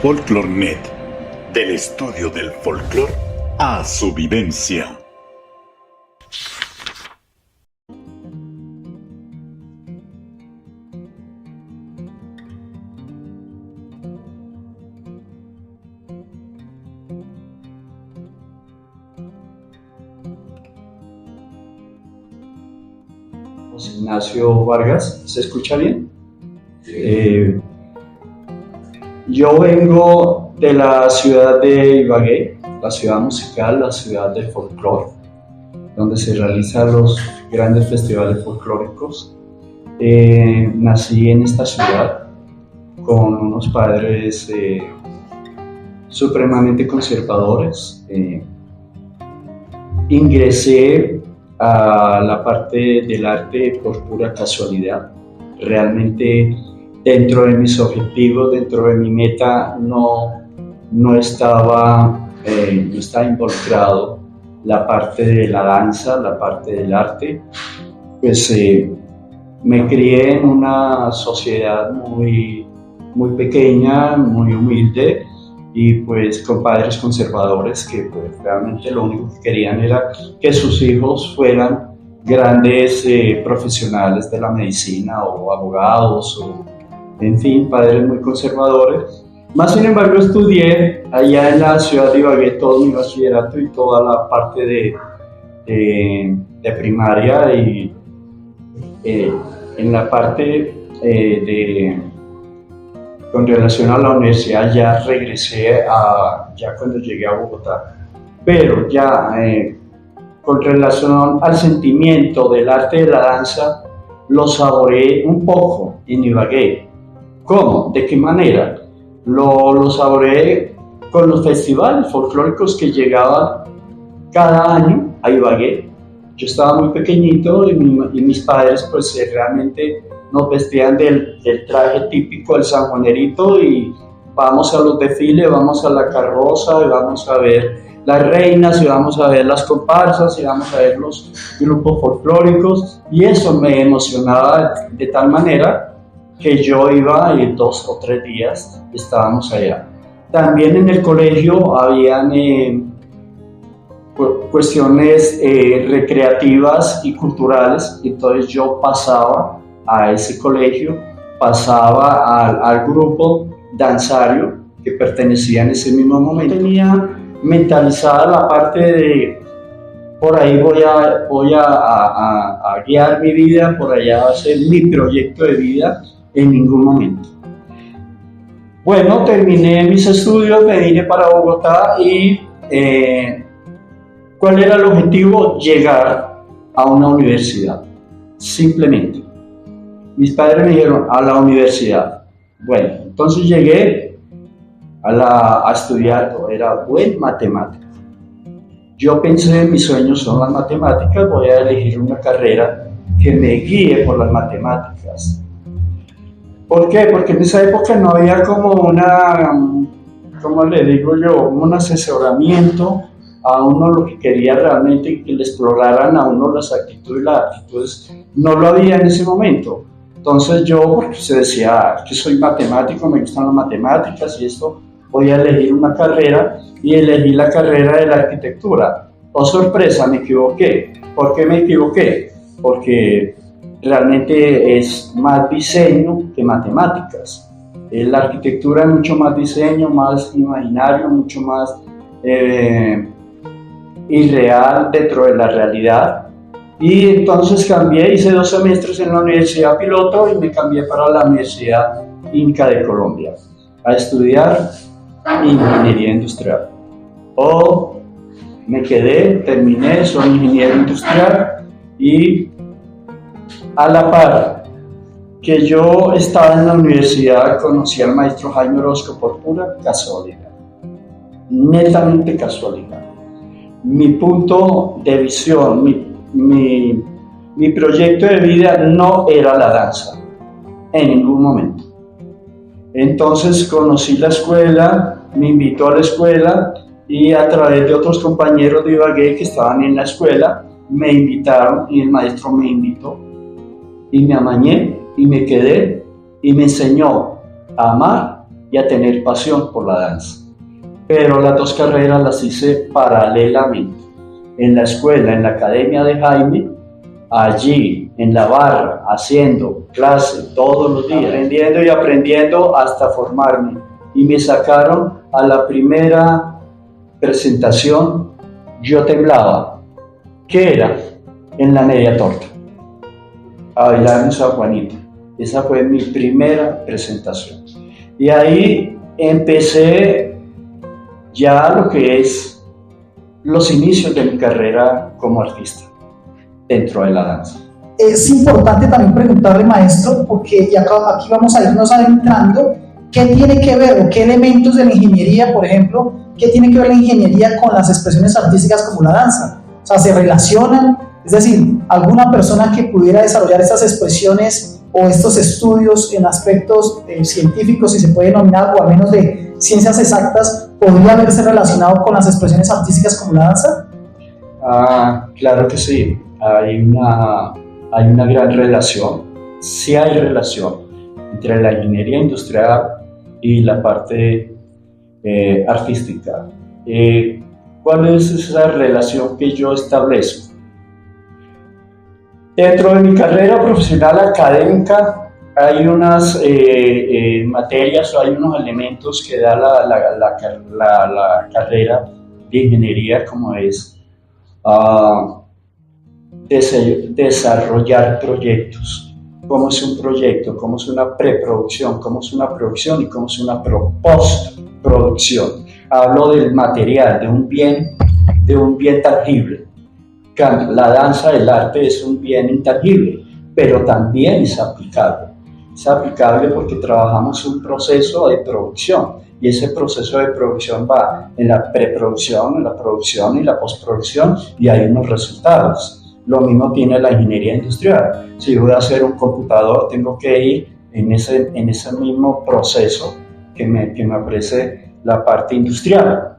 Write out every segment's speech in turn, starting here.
Folklornet, del estudio del folclor a su vivencia. José Ignacio Vargas, ¿se escucha bien? Yo vengo de la ciudad de Ibagué, la ciudad musical, la ciudad del folclore, donde se realizan los grandes festivales folclóricos. Nací en esta ciudad con unos padres supremamente conservadores. Ingresé a la parte del arte por pura casualidad. Realmente dentro de mis objetivos, dentro de mi meta, no estaba involucrado la parte de la danza, la parte del arte. Pues me crié en una sociedad muy pequeña, muy humilde, y pues con padres conservadores que pues realmente lo único que querían era que sus hijos fueran grandes profesionales de la medicina o abogados, o en fin, padres muy conservadores. Más sin embargo, estudié allá en la ciudad de Ibagué todo mi bachillerato y toda la parte de primaria, y en la parte con relación a la universidad ya regresé ya cuando llegué a Bogotá. Pero ya con relación al sentimiento del arte de la danza, lo saboreé un poco en Ibagué. ¿Cómo? ¿De qué manera? Lo saboreé con los festivales folclóricos que llegaban cada año a Ibagué. Yo estaba muy pequeñito y mis padres pues realmente nos vestían del traje típico del sanjuanerito, y vamos a los desfiles, vamos a la carroza, y vamos a ver las reinas, y vamos a ver las comparsas, y vamos a ver los grupos folclóricos, y eso me emocionaba de tal manera que yo iba y 2 o 3 días estábamos allá. También en el colegio habían cuestiones recreativas y culturales, entonces yo pasaba a ese colegio, pasaba al grupo danzario que pertenecía en ese mismo momento. Tenía mentalizada la parte de por ahí voy a guiar mi vida, por allá va a ser mi proyecto de vida en ningún momento. Bueno, terminé mis estudios, me vine para Bogotá y ¿cuál era el objetivo? Llegar a una universidad, simplemente. Mis padres me dijeron, a la universidad. Bueno, entonces llegué a estudiar, era buen matemático. Yo pensé, mis sueños son las matemáticas, voy a elegir una carrera que me guíe por las matemáticas. ¿Por qué? Porque en esa época no había como un asesoramiento a uno lo que quería realmente, que le exploraran a uno las actitudes, no lo había en ese momento. Entonces yo, porque se decía que soy matemático, me gustan las matemáticas y esto, voy a elegir una carrera, y elegí la carrera de la arquitectura. Oh sorpresa, me equivoqué. ¿Por qué me equivoqué? Porque realmente es más diseño que matemáticas. La arquitectura es mucho más diseño, más imaginario, mucho más irreal dentro de la realidad. Y entonces cambié, hice 2 semestres en la Universidad Piloto y me cambié para la Universidad Inca de Colombia a estudiar ingeniería industrial. Me quedé, terminé, soy ingeniero industrial, y a la par que yo estaba en la universidad conocí al maestro Jaime Orozco por pura casualidad, netamente casualidad. Mi punto de visión, mi proyecto de vida no era la danza, en ningún momento. Entonces conocí la escuela, me invitó a la escuela, y a través de otros compañeros de Ibagué que estaban en la escuela, me invitaron, y el maestro me invitó, y me amañé, y me quedé, y me enseñó a amar y a tener pasión por la danza. Pero las dos carreras las hice paralelamente. En la escuela, en la academia de Jaime, allí en la barra, haciendo clase todos los días, aprendiendo y aprendiendo hasta formarme. Y me sacaron a la primera presentación, yo temblaba. ¿Qué era? En la media torta, a bailar en San Juanito. Esa fue mi primera presentación. Y ahí empecé ya lo que es los inicios de mi carrera como artista dentro de la danza. Es importante también preguntarle, maestro, porque aquí vamos a irnos adentrando, ¿qué tiene que ver o qué elementos de la ingeniería, por ejemplo, qué tiene que ver la ingeniería con las expresiones artísticas como la danza? O sea, ¿se relacionan? Es decir, ¿alguna persona que pudiera desarrollar estas expresiones o estos estudios en aspectos científicos, si se puede denominar, o al menos de ciencias exactas, podría haberse relacionado con las expresiones artísticas como la danza? Claro que sí, hay una gran relación, sí hay relación entre la ingeniería industrial y la parte artística. ¿Cuál es esa relación que yo establezco? Dentro de mi carrera profesional académica hay unas materias o hay unos elementos que da la carrera de ingeniería, como es desarrollar proyectos. ¿Cómo es un proyecto? ¿Cómo es una preproducción? ¿Cómo es una producción? ¿Y cómo es una postproducción? Hablo del material, de un bien tangible. La danza, el arte es un bien intangible, pero también es aplicable. Es aplicable porque trabajamos un proceso de producción y ese proceso de producción va en la preproducción, en la producción y la postproducción y hay unos resultados. Lo mismo tiene la ingeniería industrial. Si yo voy a hacer un computador, tengo que ir en ese mismo proceso que me ofrece la parte industrial.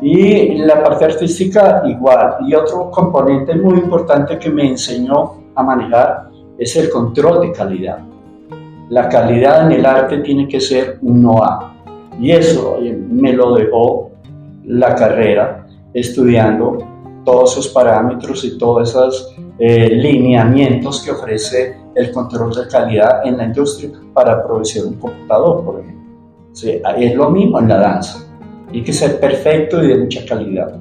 Y la parte artística igual. Y otro componente muy importante que me enseñó a manejar es el control de calidad. La calidad en el arte tiene que ser 1A. Y eso me lo dejó la carrera, estudiando todos esos parámetros y todos esos lineamientos que ofrece el control de calidad en la industria para producir un computador, por ejemplo. Sí, es lo mismo en la danza. Hay que ser perfecto y de mucha calidad.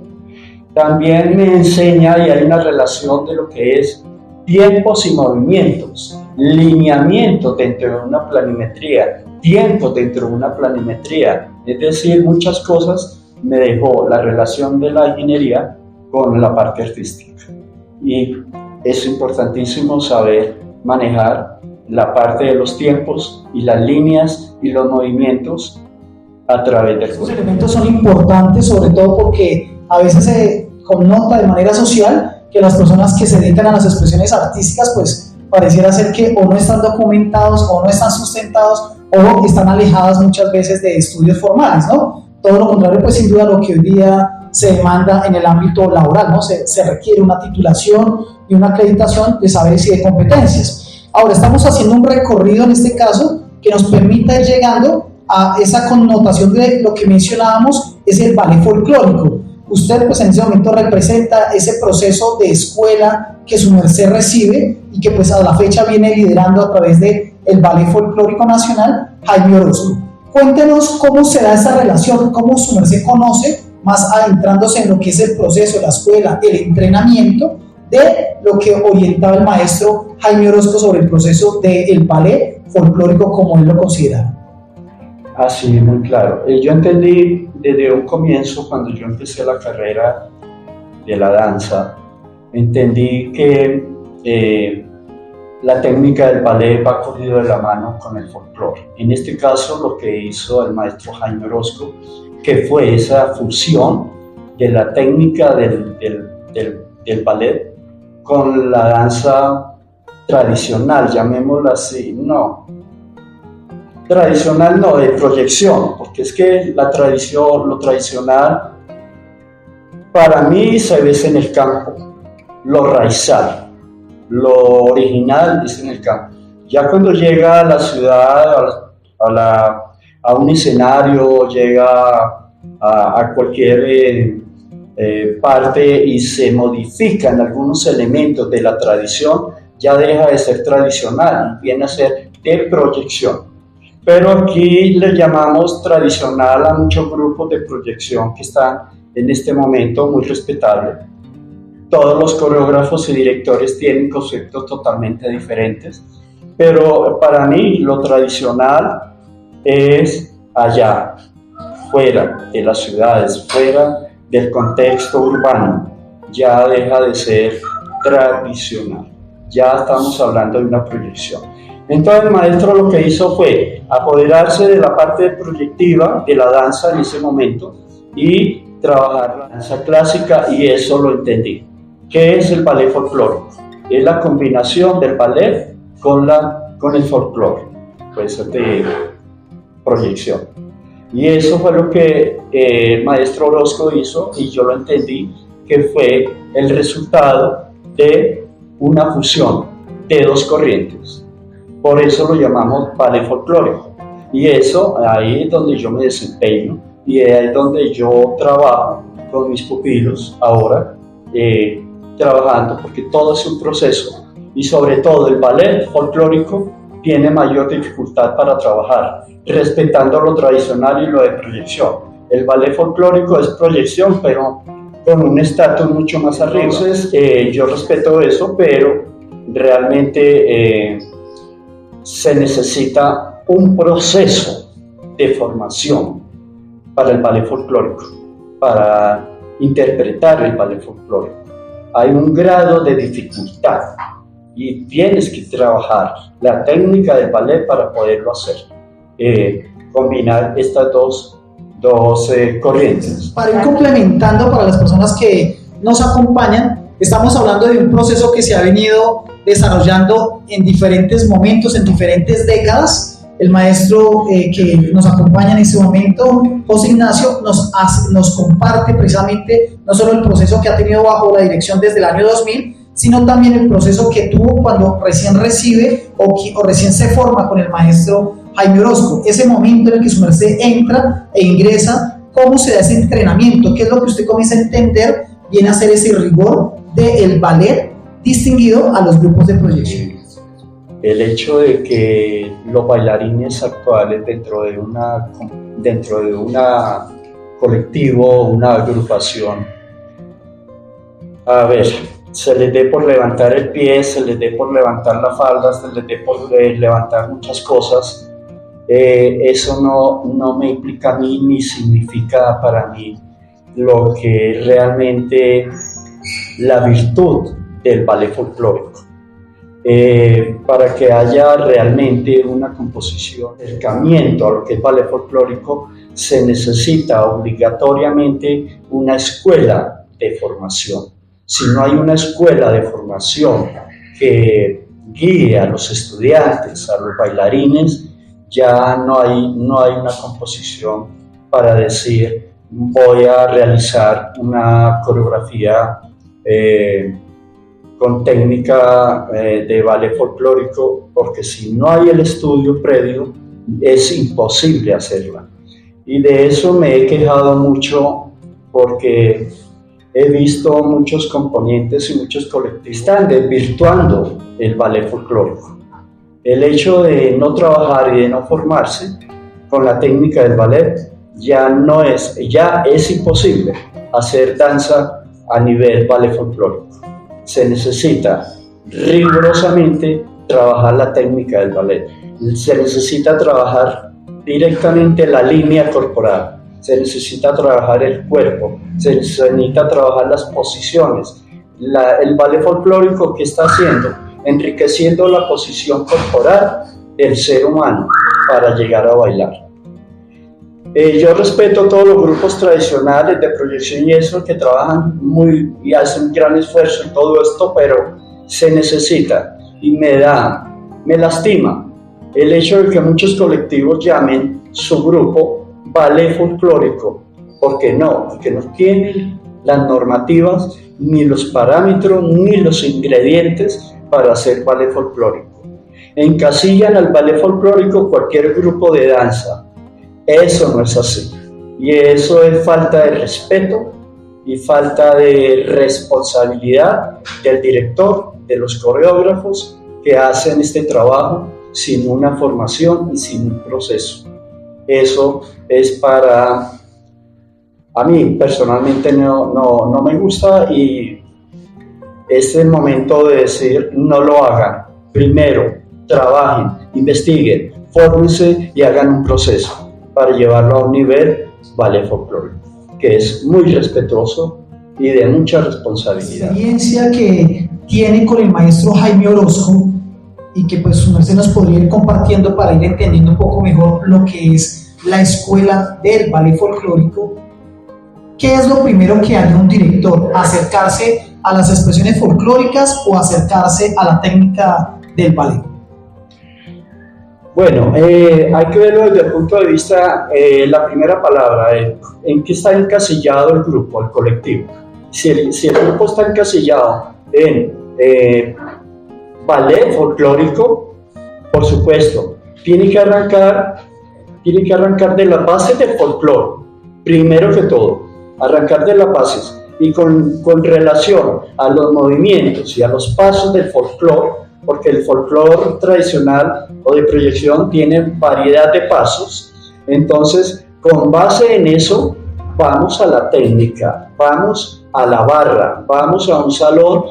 También me enseña y hay una relación de lo que es tiempos y movimientos, lineamientos dentro de una planimetría, tiempos dentro de una planimetría. Es decir, muchas cosas me dejó la relación de la ingeniería con la parte artística. Y es importantísimo saber manejar la parte de los tiempos y las líneas y los movimientos a través del cuerpo. Estos elementos son importantes, sobre todo porque a veces se connota de manera social que las personas que se dedican a las expresiones artísticas, pues pareciera ser que o no están documentados o no están sustentados o están alejadas muchas veces de estudios formales, ¿no? Todo lo contrario, pues sin duda lo que hoy día se demanda en el ámbito laboral, ¿no? Se requiere una titulación y una acreditación de saberes y de competencias. Ahora, estamos haciendo un recorrido en este caso que nos permita ir llegando a esa connotación de lo que mencionábamos, es el ballet folclórico. Usted pues en ese momento representa ese proceso de escuela que su merced recibe y que pues a la fecha viene liderando a través del Ballet Folclórico Nacional, Jaime Orozco. Cuéntenos cómo se da esa relación, cómo su merced conoce, más adentrándose en lo que es el proceso, la escuela, el entrenamiento, de lo que orientaba el maestro Jaime Orozco sobre el proceso del ballet folclórico como él lo considera. Así, muy claro. Yo entendí desde un comienzo, cuando yo empecé la carrera de la danza, entendí que la técnica del ballet va cogido de la mano con el folclore. En este caso, lo que hizo el maestro Jaime Orozco, que fue esa fusión de la técnica del ballet con la danza tradicional, llamémosla así, tradicional no, de proyección, porque es que lo tradicional para mí se ve en el campo, lo raizal, lo original es en el campo. Ya cuando llega a la ciudad, a un escenario, llega a cualquier parte y se modifican algunos elementos de la tradición, ya deja de ser tradicional y viene a ser de proyección. Pero aquí le llamamos tradicional a muchos grupos de proyección que están en este momento muy respetables. Todos los coreógrafos y directores tienen conceptos totalmente diferentes, pero para mí lo tradicional es allá, fuera de las ciudades, fuera del contexto urbano, ya deja de ser tradicional, ya estamos hablando de una proyección. Entonces el maestro lo que hizo fue apoderarse de la parte proyectiva de la danza en ese momento y trabajar la danza clásica, y eso lo entendí. ¿Qué es el ballet folclórico? Es la combinación del ballet con el folclore, pues de proyección. Y eso fue lo que el maestro Orozco hizo, y yo lo entendí, que fue el resultado de una fusión de dos corrientes. Por eso lo llamamos ballet folclórico. Y eso, ahí es donde yo me desempeño, y ahí es donde yo trabajo con mis pupilos ahora, trabajando, porque todo es un proceso, y sobre todo el ballet folclórico tiene mayor dificultad para trabajar, respetando lo tradicional y lo de proyección. El ballet folclórico es proyección, pero con un estatus mucho más arriba. Entonces, yo respeto eso, pero realmente se necesita un proceso de formación para el ballet folclórico, para interpretar el ballet folclórico. Hay un grado de dificultad y tienes que trabajar la técnica del ballet para poderlo hacer. Combinar estas dos corrientes. Para ir complementando para las personas que nos acompañan, estamos hablando de un proceso que se ha venido desarrollando en diferentes momentos, en diferentes décadas. El maestro que nos acompaña en este momento, José Ignacio, nos comparte precisamente no solo el proceso que ha tenido bajo la dirección desde el año 2000, sino también el proceso que tuvo cuando recién recibe o recién se forma con el maestro Jaime Orozco. Ese momento en el que su merced entra e ingresa, cómo se da ese entrenamiento, qué es lo que usted comienza a entender, viene a ser ese rigor del ballet distinguido a los grupos de proyección. El hecho de que los bailarines actuales dentro de una colectivo, una agrupación, a ver, se les dé por levantar el pie, se les dé por levantar la falda, se les dé por levantar muchas cosas, eso no me implica a mí ni significa para mí lo que realmente la virtud del ballet folclórico. Para que haya realmente una composición, acercamiento a lo que es ballet folclórico, se necesita obligatoriamente una escuela de formación. Si no hay una escuela de formación que guíe a los estudiantes, a los bailarines, ya no hay una composición para decir voy a realizar una coreografía con técnica de ballet folclórico, porque si no hay el estudio previo es imposible hacerla. Y de eso me he quejado mucho, porque he visto muchos componentes y muchos colectivos están desvirtuando el ballet folclórico. El hecho de no trabajar y de no formarse con la técnica del ballet ya es imposible hacer danza a nivel ballet folclórico. Se necesita rigurosamente trabajar la técnica del ballet. Se necesita trabajar directamente la línea corporal. Se necesita trabajar el cuerpo. Se necesita trabajar las posiciones. El ballet folclórico, ¿qué está haciendo? Enriqueciendo la posición corporal del ser humano para llegar a bailar. Yo respeto todos los grupos tradicionales de proyección y eso que trabajan y hacen un gran esfuerzo en todo esto, pero se necesita, y me lastima el hecho de que muchos colectivos llamen su grupo ballet folclórico. Porque no tienen las normativas, ni los parámetros, ni los ingredientes para hacer ballet folclórico. Encasillan al ballet folclórico cualquier grupo de danza, Eso no es así. Y eso es falta de respeto y falta de responsabilidad del director, de los coreógrafos que hacen este trabajo sin una formación y sin un proceso. Eso es para... A mí personalmente no me gusta y es el momento de decir no lo hagan. Primero, trabajen, investiguen, fórmense y hagan un proceso para llevarlo a un nivel ballet folclórico, que es muy respetuoso y de mucha responsabilidad. La experiencia que tiene con el maestro Jaime Orozco y que pues su merced nos podría ir compartiendo para ir entendiendo un poco mejor lo que es la escuela del ballet folclórico. ¿Qué es lo primero que haría un director? ¿Acercarse a las expresiones folclóricas o acercarse a la técnica del ballet? Bueno, hay que verlo desde el punto de vista, la primera palabra, en qué está encasillado el grupo, el colectivo. Si el grupo está encasillado en ballet folclórico, por supuesto, tiene que arrancar de las bases del folclore, primero que todo, arrancar de las bases y con relación a los movimientos y a los pasos del folclore, porque el folclore tradicional o de proyección tiene variedad de pasos. Entonces, con base en eso, vamos a la técnica, vamos a la barra, vamos a un salón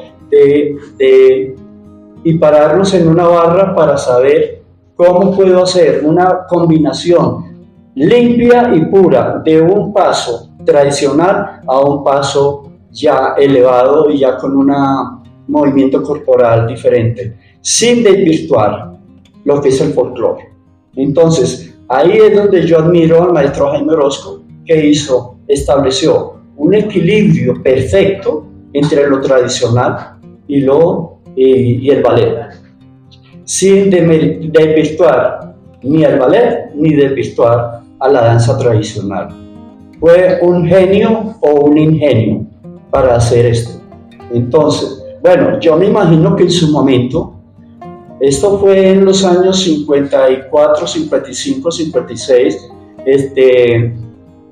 y pararnos en una barra para saber cómo puedo hacer una combinación limpia y pura de un paso tradicional a un paso ya elevado y ya con un movimiento corporal diferente, sin desvirtuar lo que es el folclore. Entonces, ahí es donde yo admiro al maestro Jaime Orozco, que estableció un equilibrio perfecto entre lo tradicional y el ballet, sin desvirtuar ni al ballet ni desvirtuar a la danza tradicional. Fue un genio o un ingenio para hacer esto. Entonces, bueno, yo me imagino que en su momento, esto fue en los años 54, 55, 56,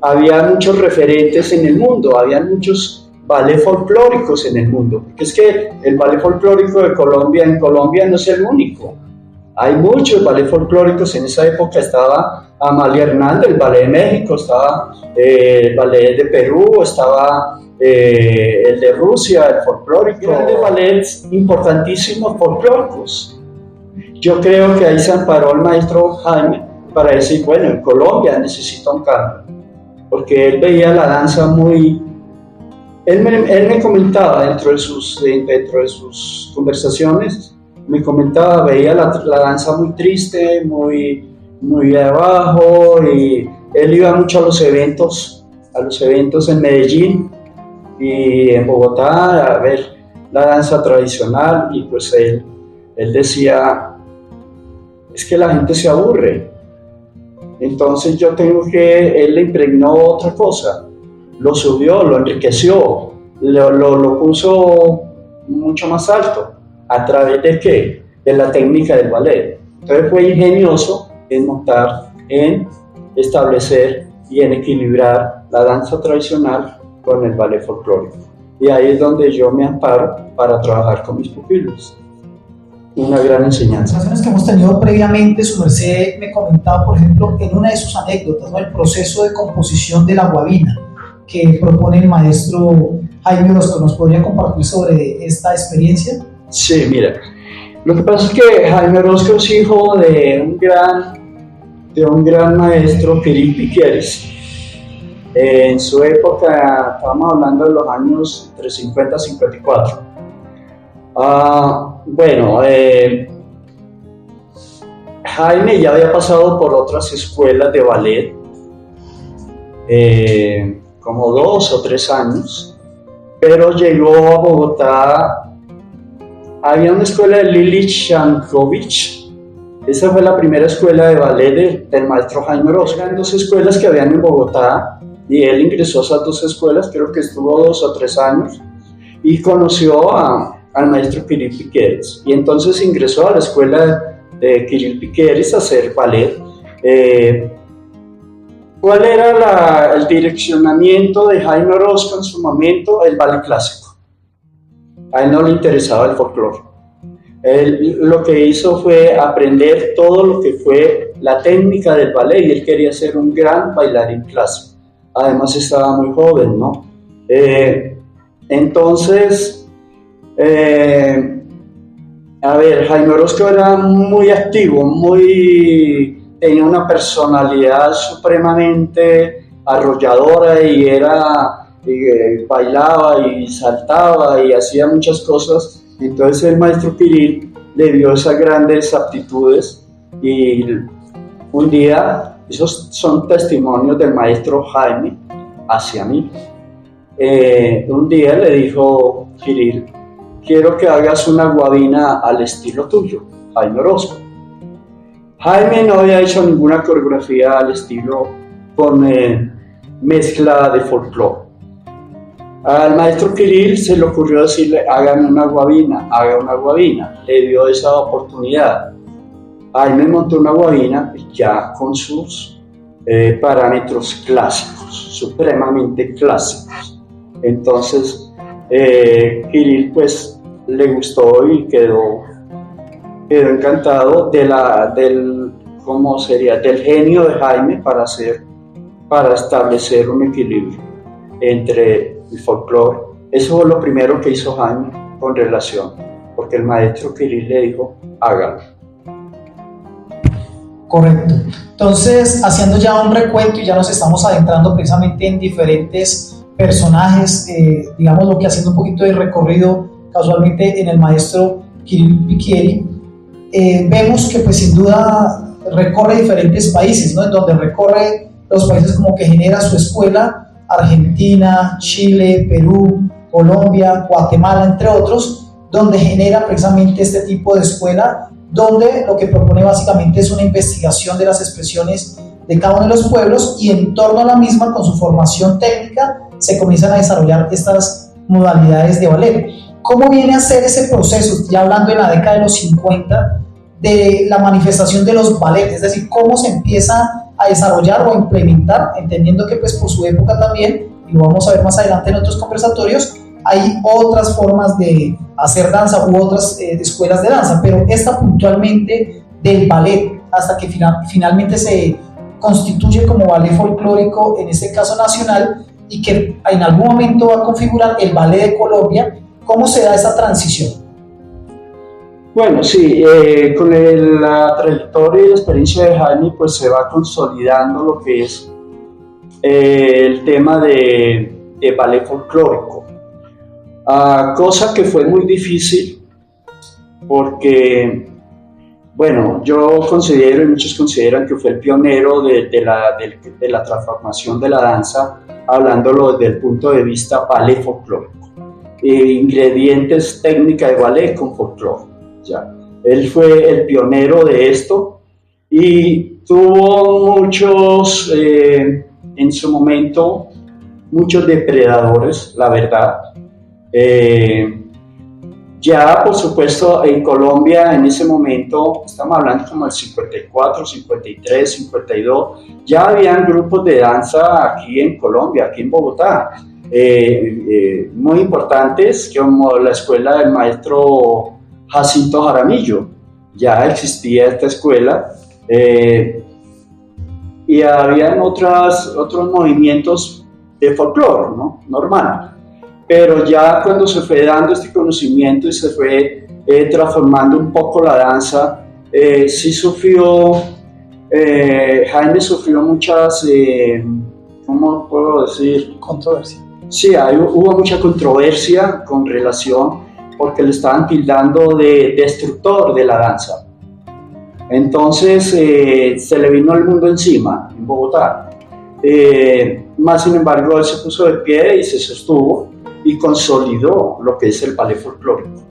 había muchos referentes en el mundo, había muchos ballet folclóricos en el mundo, porque es que el ballet folclórico de Colombia, en Colombia no es el único. Hay muchos ballet folclóricos. En esa época estaba Amalia Hernández, el ballet de México, estaba el ballet de Perú, estaba el de Rusia, el folclórico. Grandes ballets importantísimos folclóricos. Yo creo que ahí se amparó el maestro Jaime para decir, bueno, en Colombia necesita un cambio, porque él veía la danza muy... Él me comentaba dentro de sus conversaciones, me comentaba, veía la danza muy triste, muy de abajo, y él iba mucho a los eventos en Medellín y en Bogotá a ver la danza tradicional, y pues él decía, es que la gente se aburre, entonces él le impregnó otra cosa, lo subió, lo enriqueció, lo puso mucho más alto. ¿A través de qué? De la técnica del ballet. Entonces fue ingenioso en establecer y en equilibrar la danza tradicional con el ballet folclórico. Y ahí es donde yo me amparo para trabajar con mis pupilos. Una gran enseñanza. Las conversaciones que hemos tenido previamente, su merced me comentaba, por ejemplo, en una de sus anécdotas, ¿no?, el proceso de composición de la guabina que propone el maestro Jaime Orozco. ¿Nos podría compartir sobre esta experiencia? Sí, mira, lo que pasa es que Jaime Orozco es hijo de un gran maestro, Kirill Piqueres. En su época, estamos hablando de los años entre 50 y 54. Jaime ya había pasado por otras escuelas de ballet, como 2 o 3 años, pero llegó a Bogotá. Había una escuela de Lili Shankovich. Esa fue la primera escuela de ballet del maestro Jaime Orozco. Eran 2 escuelas que habían en Bogotá y él ingresó a esas 2 escuelas, creo que estuvo 2 o 3 años, y conoció al maestro Kirill Piqueres. Y entonces ingresó a la escuela de Kirill Piqueres a hacer ballet. ¿Cuál era el direccionamiento de Jaime Orozco en su momento? El ballet clásico. A él no le interesaba el folclore. Él lo que hizo fue aprender todo lo que fue la técnica del ballet y él quería ser un gran bailarín clásico. Además estaba muy joven, ¿no? Entonces, Jaime Orozco era muy activo, tenía una personalidad supremamente arrolladora y bailaba y saltaba y hacía muchas cosas. Entonces el maestro Kirill le dio esas grandes aptitudes y un día, esos son testimonios del maestro Jaime hacia mí, un día le dijo: Kirill, quiero que hagas una guabina al estilo tuyo, Jaime Orozco. Jaime no había hecho ninguna coreografía al estilo con mezcla de folclore. Al maestro Kirill se le ocurrió decirle: haga una guabina. Le dio esa oportunidad. Jaime montó una guabina ya con sus parámetros clásicos, supremamente clásicos. Entonces, Kirill pues le gustó y quedó encantado del genio de Jaime para establecer un equilibrio entre el folclore. Eso fue lo primero que hizo Jaime con relación, porque el maestro Kirill le dijo: hágalo. Correcto. Entonces, haciendo ya un recuento y ya nos estamos adentrando precisamente en diferentes personajes, digamos lo que haciendo un poquito de recorrido casualmente en el maestro Kirill Pikieri, vemos que pues sin duda recorre diferentes países, ¿no? En donde recorre los países como que genera su escuela: Argentina, Chile, Perú, Colombia, Guatemala, entre otros, donde genera precisamente este tipo de escuela, donde lo que propone básicamente es una investigación de las expresiones de cada uno de los pueblos y en torno a la misma, con su formación técnica, se comienzan a desarrollar estas modalidades de ballet. ¿Cómo viene a ser ese proceso, ya hablando en la década de los 50, de la manifestación de los ballets? Es decir, ¿cómo se empieza a desarrollar o a implementar, entendiendo que pues por su época también, y lo vamos a ver más adelante en otros conversatorios, hay otras formas de hacer danza u otras escuelas de danza, pero esta puntualmente del ballet, hasta que finalmente se constituye como ballet folclórico, en este caso nacional, y que en algún momento va a configurar el ballet de Colombia. ¿Cómo se da esa transición? Bueno, sí, con la trayectoria y la experiencia de Jaime, pues se va consolidando lo que es el tema de ballet folclórico. Cosa que fue muy difícil porque, bueno, yo considero y muchos consideran que fue el pionero de la transformación de la danza, hablándolo desde el punto de vista ballet folclórico. Ingredientes, técnica de ballet con folclore. Ya. Él fue el pionero de esto y tuvo muchos, en su momento, muchos depredadores, la verdad. Ya, por supuesto, en Colombia en ese momento, estamos hablando como el 54, 53, 52, ya habían grupos de danza aquí en Colombia, aquí en Bogotá, muy importantes, como la escuela del maestro Jacinto Jaramillo. Ya existía esta escuela y habían otros movimientos de folclore, ¿no? Normal. Pero ya cuando se fue dando este conocimiento y se fue transformando un poco la danza, sí Jaime sufrió muchas, ¿cómo puedo decir? Controversia. Sí, hubo mucha controversia con relación, porque le estaban tildando de destructor de la danza. Entonces se le vino el mundo encima en Bogotá. Más sin embargo, él se puso de pie y se sostuvo y consolidó lo que es el ballet folclórico.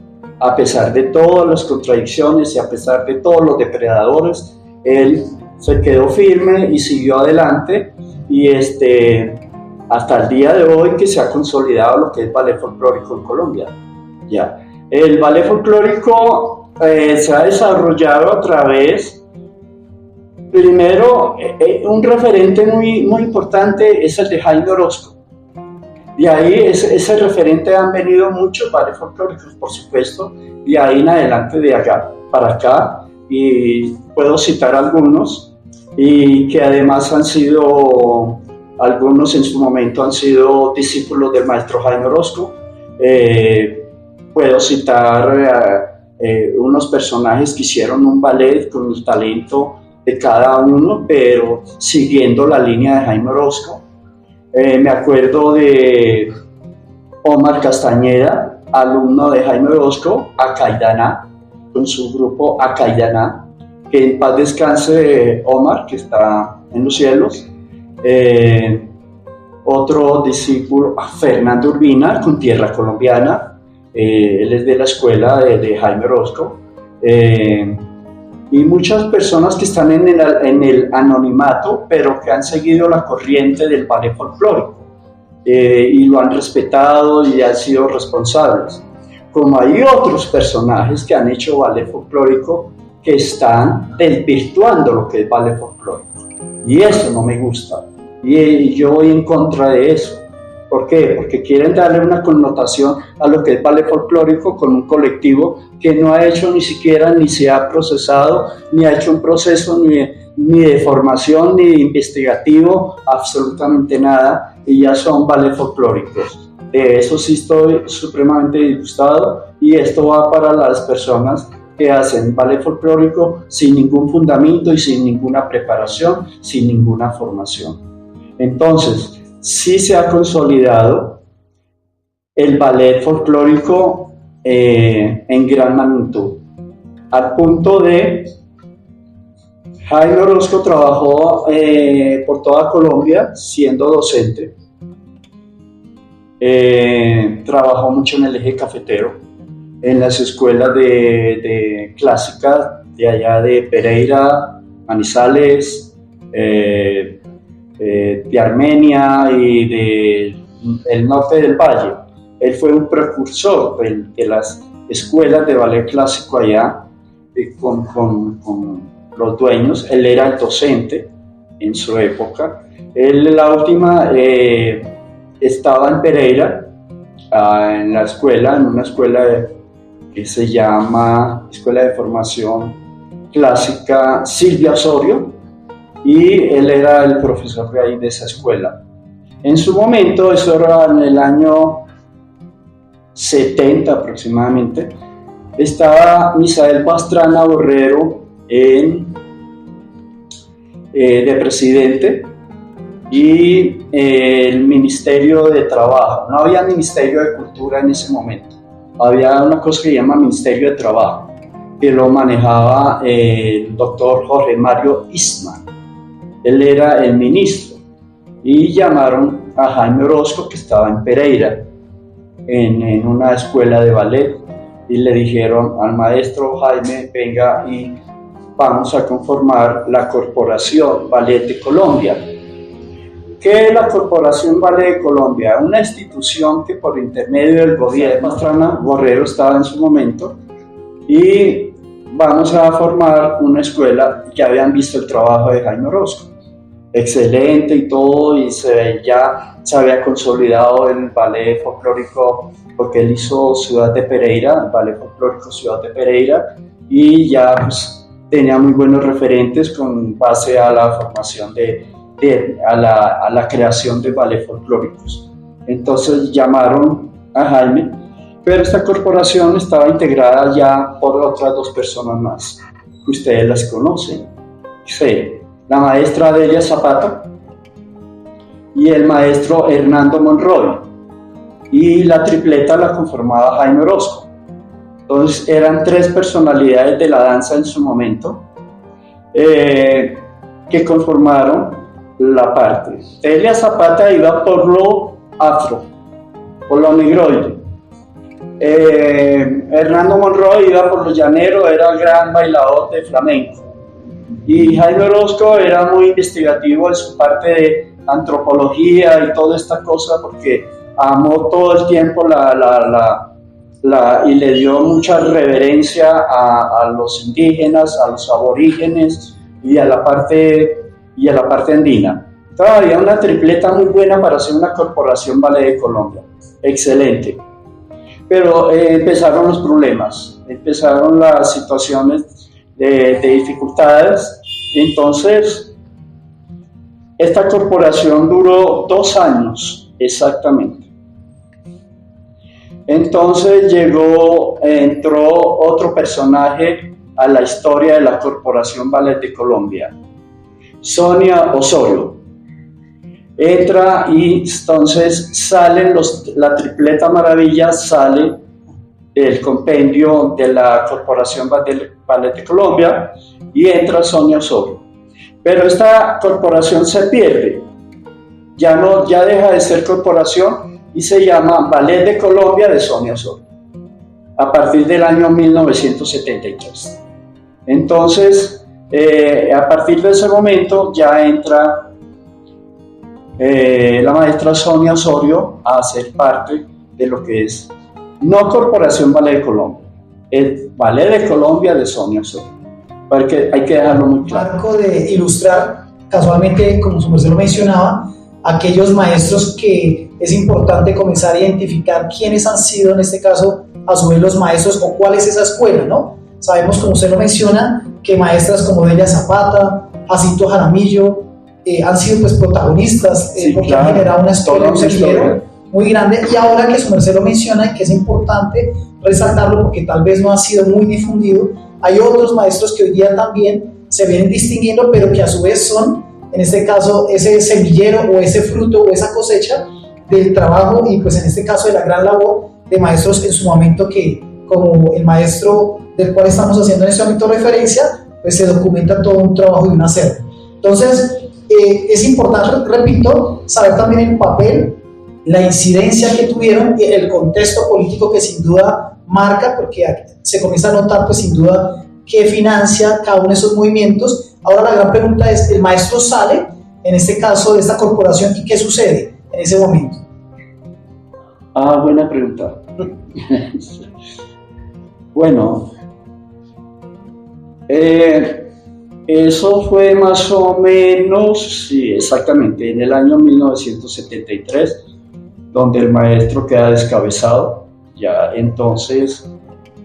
A pesar de todas las contradicciones y a pesar de todos los depredadores, él se quedó firme y siguió adelante, y hasta el día de hoy que se ha consolidado lo que es ballet folclórico en Colombia. Ya. El ballet folclórico se ha desarrollado a través Primero, un referente muy importante es el de Jaime Orozco. De ahí, ese referente han venido muchos bailes folclóricos, por supuesto, y ahí en adelante de acá para acá, y puedo citar algunos, y que además han sido, algunos en su momento han sido discípulos del maestro Jaime Orozco. Puedo citar unos personajes que hicieron un ballet con el talento de cada uno, pero siguiendo la línea de Jaime Orozco. Me acuerdo de Omar Castañeda, alumno de Jaime Orozco, Acaidaná, con su grupo Acaidaná, que en paz descanse Omar, que está en los cielos. Otro discípulo, Fernando Urbina, con Tierra Colombiana, él es de la escuela de Jaime Orozco. Y muchas personas que están en el anonimato, pero que han seguido la corriente del ballet folclórico y lo han respetado y han sido responsables. Como hay otros personajes que han hecho ballet folclórico que están desvirtuando lo que es ballet folclórico. Y eso no me gusta. Y yo voy en contra de eso. ¿Por qué? Porque quieren darle una connotación a lo que es ballet folclórico con un colectivo que no ha hecho ni siquiera, ni se ha procesado, ni ha hecho un proceso ni de formación, ni de investigativo, absolutamente nada, y ya son ballet folclóricos. De eso sí estoy supremamente disgustado, y esto va para las personas que hacen ballet folclórico sin ningún fundamento y sin ninguna preparación, sin ninguna formación. Entonces, sí se ha consolidado el ballet folclórico en gran magnitud, al punto de Jaime Orozco trabajó por toda Colombia siendo docente. Trabajó mucho en el eje cafetero, en las escuelas de clásicas de allá de Pereira, Manizales, de Armenia y del norte del Valle. Él fue un precursor de las escuelas de ballet clásico allá, con los dueños. Él era el docente en su época. La última estaba en Pereira, en la escuela, en una escuela que se llama Escuela de Formación Clásica Silvia Osorio, y él era el profesor de ahí de esa escuela. En su momento, eso era en el año 70 aproximadamente, estaba Misael Pastrana Borrero de presidente, y el Ministerio de Trabajo. No había Ministerio de Cultura en ese momento, había una cosa que se llama Ministerio de Trabajo, que lo manejaba el doctor Jorge Mario Isman. Él era el ministro, y llamaron a Jaime Orozco, que estaba en Pereira, en una escuela de ballet, y le dijeron al maestro Jaime: venga y vamos a conformar la Corporación Ballet de Colombia. ¿Qué es la Corporación Ballet de Colombia? Una institución que por intermedio del gobierno, Pastrana Borrero estaba en su momento, y vamos a formar una escuela. Ya habían visto el trabajo de Jaime Orozco, excelente y todo, y ya se había consolidado el ballet folclórico, porque él hizo Ciudad de Pereira, el ballet folclórico Ciudad de Pereira, y ya pues tenía muy buenos referentes con base a la formación a la creación de ballet folclóricos. Entonces llamaron a Jaime, pero esta corporación estaba integrada ya por otras dos personas más, que ustedes las conocen. Sí, la maestra Delia Zapata y el maestro Hernando Monroy, y la tripleta la conformaba Jaime Orozco. Entonces eran tres personalidades de la danza en su momento que conformaron la parte. Delia Zapata iba por lo afro, por lo negroide. Hernando Monroy iba por lo llanero, era el gran bailador de flamenco. Y Jaime Orozco era muy investigativo en su parte de antropología y toda esta cosa, porque amó todo el tiempo y le dio mucha reverencia a los indígenas, a los aborígenes, y a la parte andina. Entonces había una tripleta muy buena para hacer una corporación Ballet de Colombia, excelente. Pero empezaron los problemas, empezaron las situaciones de dificultades. Entonces esta corporación duró 2 años exactamente. Entonces entró otro personaje a la historia de la Corporación Ballet de Colombia, Sonia Osorio. Entra y entonces la tripleta maravilla sale del compendio de la Corporación Ballet de Colombia y entra Sonia Osorio. Pero esta corporación se pierde, ya deja de ser corporación y se llama Ballet de Colombia de Sonia Osorio, a partir del año 1973. Entonces, a partir de ese momento ya entra la maestra Sonia Osorio a ser parte de lo que es, no Corporación Ballet de Colombia, el Ballet de Colombia de Sonia Osorio, porque hay que dejarlo muy claro. Marco de ilustrar, casualmente, como su merced lo mencionaba, aquellos maestros que es importante comenzar a identificar quiénes han sido, en este caso, a su vez los maestros o cuál es esa escuela, ¿no? Sabemos, como usted lo menciona, que maestras como Delia Zapata, Jacinto Jaramillo, han sido pues protagonistas, porque han generado una escuela, un semillero muy grande, y ahora que su merced lo menciona y que es importante resaltarlo porque tal vez no ha sido muy difundido, hay otros maestros que hoy día también se vienen distinguiendo, pero que a su vez son, en este caso, ese semillero o ese fruto o esa cosecha del trabajo y pues en este caso de la gran labor de maestros en su momento que, como el maestro del cual estamos haciendo en este momento referencia, pues se documenta todo un trabajo y un hacer. Entonces, es importante, repito, saber también el papel, la incidencia que tuvieron, el contexto político que sin duda marca, porque se comienza a notar pues sin duda que financia cada uno de esos movimientos. Ahora la gran pregunta es, el maestro sale, en este caso de esta corporación, ¿y qué sucede en ese momento? Buena pregunta. Bueno, eso fue más o menos, sí, exactamente, en el año 1973, donde el maestro queda descabezado. Ya entonces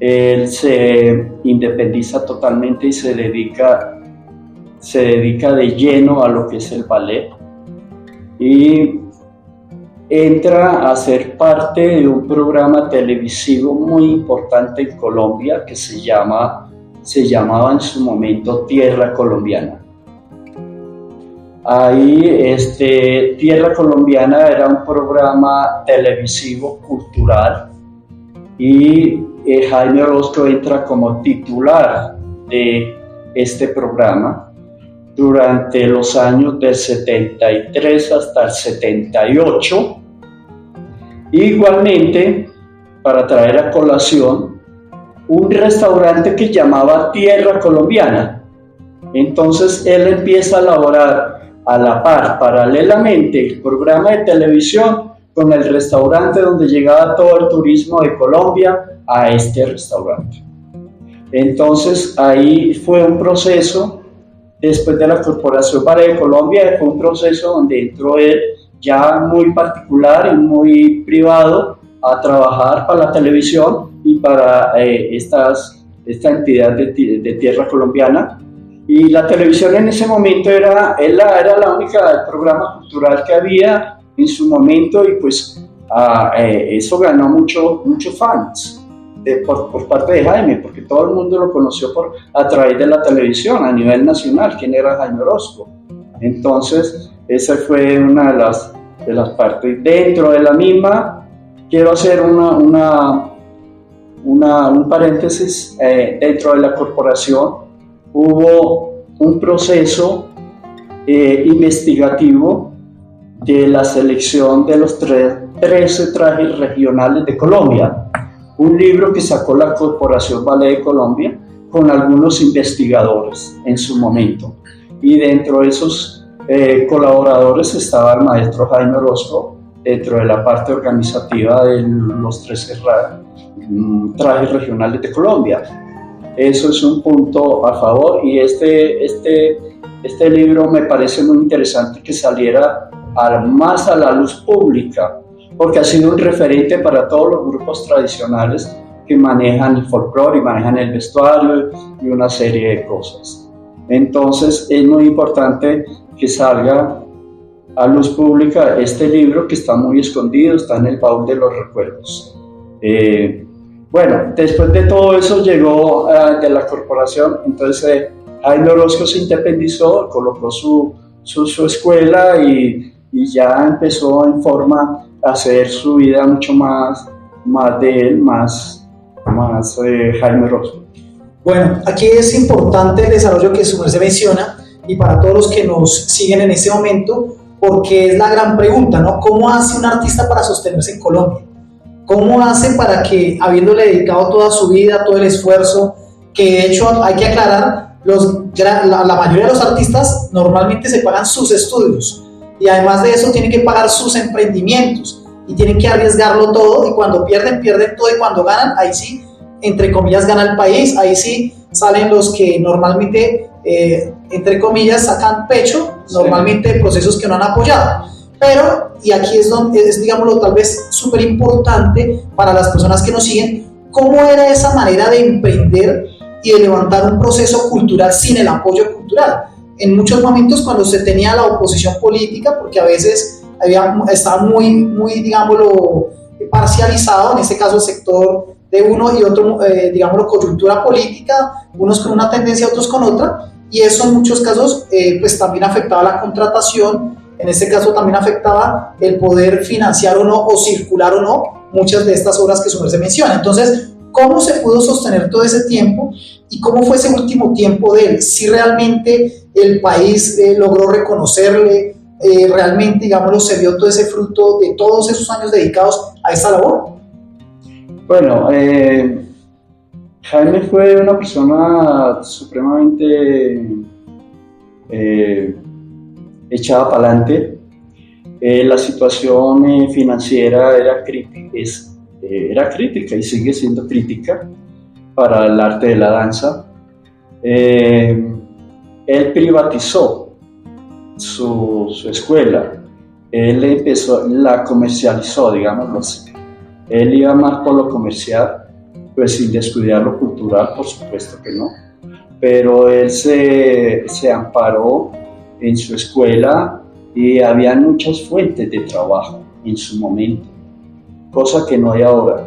él se independiza totalmente y se dedica de lleno a lo que es el ballet y entra a ser parte de un programa televisivo muy importante en Colombia que se llamaba en su momento Tierra Colombiana. Ahí Tierra Colombiana era un programa televisivo cultural y Jaime Orozco entra como titular de este programa durante los años del 73 hasta el 78. Igualmente, para traer a colación, un restaurante que llamaba Tierra Colombiana. Entonces él empieza a elaborar a la par, paralelamente, el programa de televisión con el restaurante donde llegaba todo el turismo de Colombia a este restaurante. Entonces ahí fue un proceso, después de la Corporación Ballet de Colombia, fue un proceso donde entró él ya muy particular y muy privado a trabajar para la televisión y para esta entidad de Tierra Colombiana. Y la televisión en ese momento era la única programa cultural que había en su momento y pues eso ganó muchos fans por parte de Jaime, porque todo el mundo lo conoció a través de la televisión a nivel nacional, quién era Jaime Orozco. Entonces esa fue una de las partes. Dentro de la misma quiero hacer un paréntesis. Dentro de la corporación hubo un proceso investigativo de la selección de los 13 trajes regionales de Colombia, un libro que sacó la Corporación Ballet de Colombia con algunos investigadores en su momento, y dentro de esos colaboradores estaba el maestro Jaime Orozco dentro de la parte organizativa de los 13 trajes regionales de Colombia. Eso es un punto a favor, y este libro me parece muy interesante que saliera más a la luz pública, porque ha sido un referente para todos los grupos tradicionales que manejan el folclore y manejan el vestuario y una serie de cosas. Entonces es muy importante que salga a luz pública este libro, que está muy escondido, está en el baúl de los recuerdos. Bueno, después de todo eso llegó de la corporación, entonces Jaime Orozco se independizó, colocó su escuela y ya empezó en forma a hacer su vida mucho más de él, más Jaime Orozco. Bueno, aquí es importante el desarrollo que su merced menciona, y para todos los que nos siguen en este momento, porque es la gran pregunta, ¿no? ¿Cómo hace un artista para sostenerse en Colombia? ¿Cómo hace para que, habiéndole dedicado toda su vida, todo el esfuerzo, que de hecho hay que aclarar, la mayoría de los artistas normalmente se pagan sus estudios, y además de eso tienen que pagar sus emprendimientos, y tienen que arriesgarlo todo, y cuando pierden todo, y cuando ganan, ahí sí, entre comillas, gana el país, ahí sí salen los que normalmente, entre comillas, sacan pecho, normalmente procesos que no han apoyado. Pero, y aquí es donde es, digámoslo, tal vez súper importante para las personas que nos siguen, cómo era esa manera de emprender y de levantar un proceso cultural sin el apoyo cultural. En muchos momentos, cuando se tenía la oposición política, porque a veces estaba muy, digámoslo, parcializado, en este caso el sector de uno y otro, digámoslo, coyuntura política, unos con una tendencia, otros con otra, y eso en muchos casos pues también afectaba la contratación, en este caso también afectaba el poder financiar o no, o circular o no, muchas de estas obras que su merced menciona. Entonces, ¿cómo se pudo sostener todo ese tiempo y cómo fue ese último tiempo de él? Si realmente el país logró reconocerle, realmente, digámoslo, se vio todo ese fruto de todos esos años dedicados a esta labor. Bueno, Jaime fue una persona supremamente echada para adelante. La situación financiera era crítica y sigue siendo crítica para el arte de la danza. Él privatizó su escuela, él la comercializó, digámoslo así. Él iba más por lo comercial, pues sin descuidar lo cultural, por supuesto que no, pero él se amparó en su escuela y había muchas fuentes de trabajo en su momento, cosa que no hay ahora.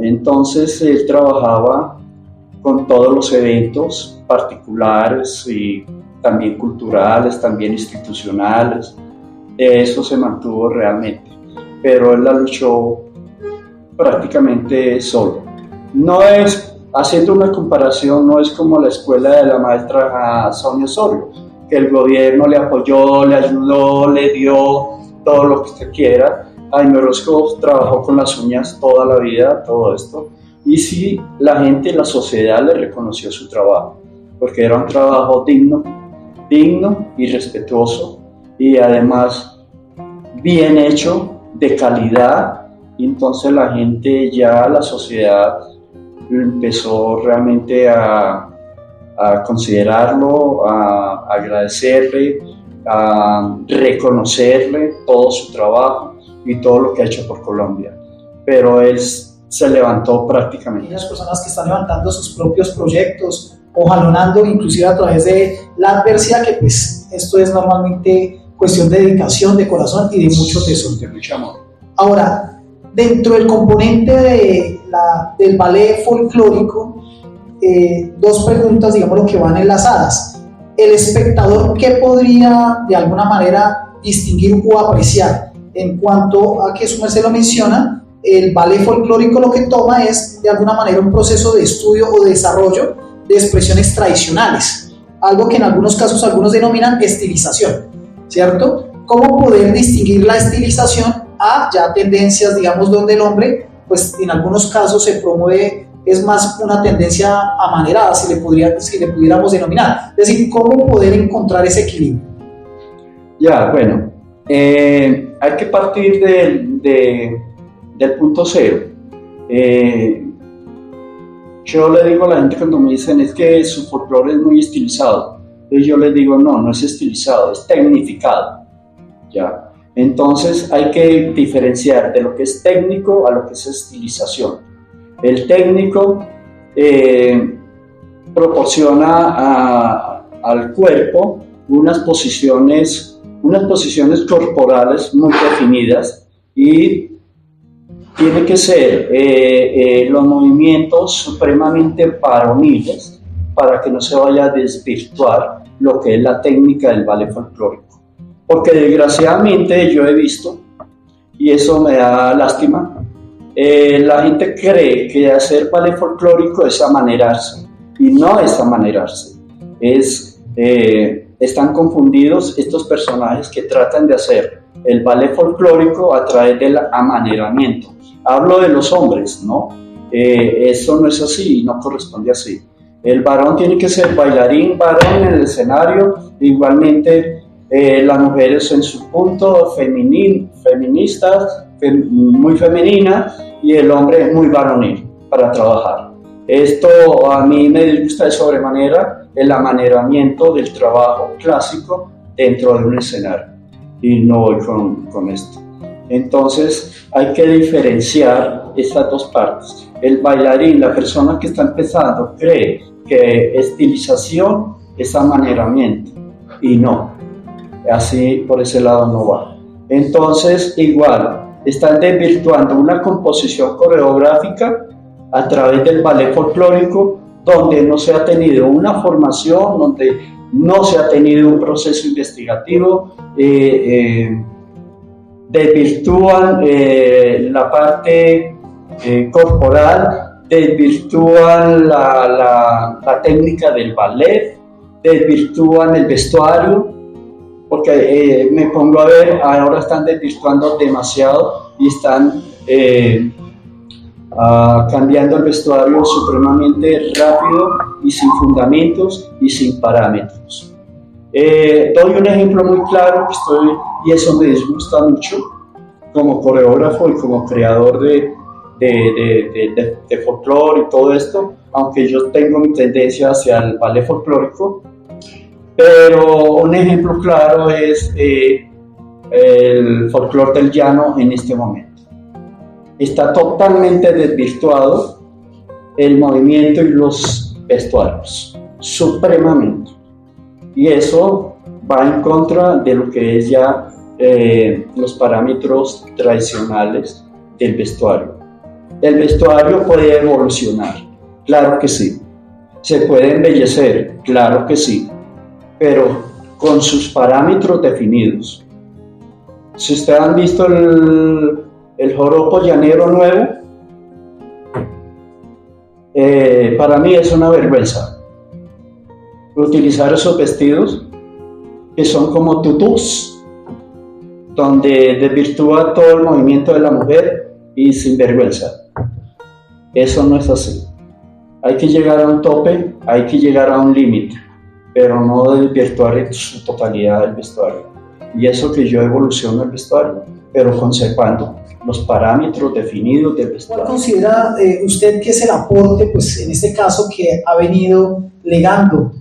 Entonces él trabajaba con todos los eventos particulares y también culturales, también institucionales. Eso se mantuvo realmente, pero él la luchó prácticamente solo. No es, haciendo una comparación, no es como la escuela de la maestra Sonia Osorio, que el gobierno le apoyó, le ayudó, le dio todo lo que usted quiera. Jaime Orozco trabajó con las uñas toda la vida, todo esto, y sí, la gente, la sociedad le reconoció su trabajo, porque era un trabajo digno y respetuoso, y además bien hecho, de calidad. Y entonces la gente, ya la sociedad empezó realmente a considerarlo, a agradecerle, a reconocerle todo su trabajo y todo lo que ha hecho por Colombia. Pero él se levantó prácticamente. Y las personas que están levantando sus propios proyectos o jalonando inclusive a través de la adversidad, que pues esto es normalmente cuestión de dedicación, de corazón y de mucho tesón. De mucho amor. Ahora, dentro del componente del ballet folclórico, dos preguntas, digamos, lo que van enlazadas. El espectador, ¿qué podría de alguna manera distinguir o apreciar? En cuanto a que su merced lo menciona, el ballet folclórico lo que toma es de alguna manera un proceso de estudio o desarrollo de expresiones tradicionales, algo que en algunos casos algunos denominan estilización, ¿cierto? ¿Cómo poder distinguir la estilización a ya tendencias, digamos, donde el hombre, pues en algunos casos se promueve, es más una tendencia amanerada, si le pudiéramos denominar? Es decir, ¿cómo poder encontrar ese equilibrio? Ya, bueno, hay que partir del punto cero. Yo le digo a la gente cuando me dicen es que su folclore es muy estilizado, entonces yo les digo no, no es estilizado, es tecnificado, ¿ya? Entonces hay que diferenciar de lo que es técnico a lo que es estilización. El técnico proporciona al cuerpo unas posiciones corporales muy definidas y tiene que ser los movimientos supremamente varoniles para que no se vaya a desvirtuar lo que es la técnica del ballet folclórico. Porque desgraciadamente yo he visto, y eso me da lástima, la gente cree que hacer ballet folclórico es amanerarse, y no es amanerarse, están confundidos estos personajes que tratan de hacer el ballet folclórico a través del amaneramiento. Hablo de los hombres, ¿no? Eso no es así, no corresponde así. El varón tiene que ser bailarín varón en el escenario, igualmente las mujeres en su punto feministas, muy femeninas, y el hombre es muy varonil para trabajar. Esto a mí me disgusta de sobremanera el amaneramiento del trabajo clásico dentro de un escenario, y no voy con esto. Entonces hay que diferenciar estas dos partes. El bailarín, la persona que está empezando, cree que estilización es amaneramiento, y no, así por ese lado no va. Entonces igual están desvirtuando una composición coreográfica a través del ballet folclórico, donde no se ha tenido una formación, donde no se ha tenido un proceso investigativo, desvirtúan la parte corporal, desvirtúan la técnica del ballet, desvirtúan el vestuario, porque me pongo a ver, ahora están desvirtuando demasiado y están cambiando el vestuario supremamente rápido y sin fundamentos y sin parámetros. Doy un ejemplo muy claro y eso me disgusta mucho como coreógrafo y como creador de folclore y todo esto, aunque yo tengo mi tendencia hacia el ballet folclórico, pero un ejemplo claro es el folclore del llano en este momento. Está totalmente desvirtuado el movimiento y los vestuarios, supremamente. Y eso va en contra de lo que es ya los parámetros tradicionales del vestuario. El vestuario puede evolucionar, claro que sí. Se puede embellecer, claro que sí, pero con sus parámetros definidos. Si ustedes han visto el joropo llanero nuevo, para mí es una vergüenza utilizar esos vestidos que son como tutús, donde desvirtúa todo el movimiento de la mujer y sin vergüenza. Eso no es así. Hay que llegar a un tope, hay que llegar a un límite, pero no desvirtuar en su totalidad el vestuario. Y eso que yo evoluciono el vestuario, pero conservando los parámetros definidos del vestuario. ¿Cuál considera usted que es el aporte, pues en este caso, que ha venido legando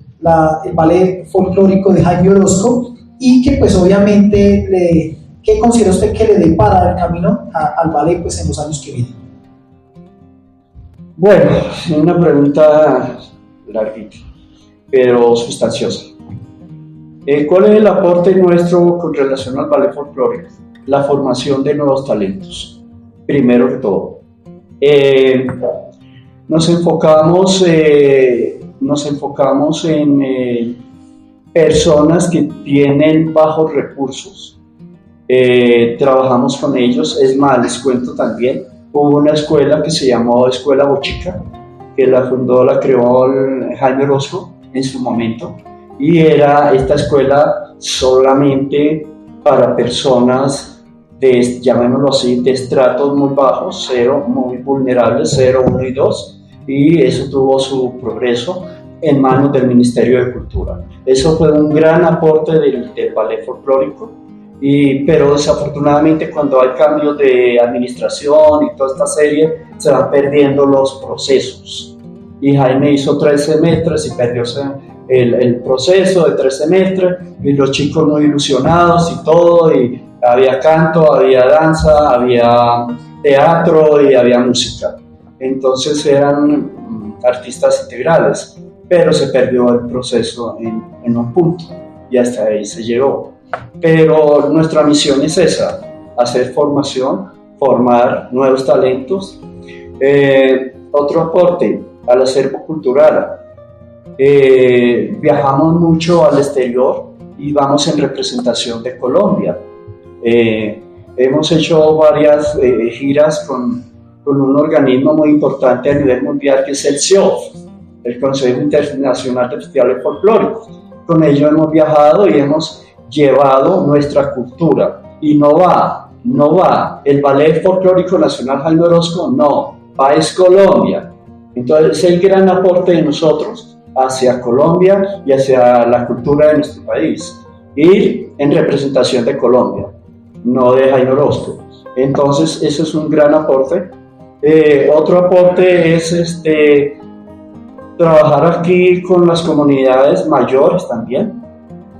el ballet folclórico de Jaime Orozco, y que pues obviamente, ¿qué considera usted que le depara el camino al ballet pues en los años que vienen? Bueno, una pregunta larguita, pero sustanciosa. ¿Cuál es el aporte nuestro con relación al ballet folclórico? La formación de nuevos talentos, primero que todo. Nos enfocamos en personas que tienen bajos recursos. Trabajamos con ellos, es más, les cuento también, hubo una escuela que se llamó Escuela Bochica, que la creó Jaime Orozco en su momento, y era esta escuela solamente para personas llamémoslo así, de estratos muy bajos, 0, muy vulnerables, 0, 1 y 2, y eso tuvo su progreso en manos del Ministerio de Cultura. Eso fue un gran aporte del ballet folclórico, pero desafortunadamente cuando hay cambios de administración y toda esta serie, se van perdiendo los procesos. y Jaime hizo 3 semestres y perdió el proceso de 3 semestres, y los chicos muy ilusionados y todo, y había canto, había danza, había teatro y había música. Entonces eran artistas integrales, pero se perdió el proceso en un punto y hasta ahí se llegó. Pero nuestra misión es esa, hacer formación, formar nuevos talentos. Otro aporte al acervo cultural. Viajamos mucho al exterior y vamos en representación de Colombia. Hemos hecho varias giras con un organismo muy importante a nivel mundial que es el CIOF, el Consejo Internacional de Festivales Folclóricos. Con ello hemos viajado y hemos llevado nuestra cultura. Y no va el Ballet Folclórico Nacional Jaime Orozco, no, va es Colombia. Entonces es el gran aporte de nosotros hacia Colombia y hacia la cultura de nuestro país. Ir en representación de Colombia, no de Jaime Orozco. Entonces eso es un gran aporte. Otro aporte es trabajar aquí con las comunidades mayores también.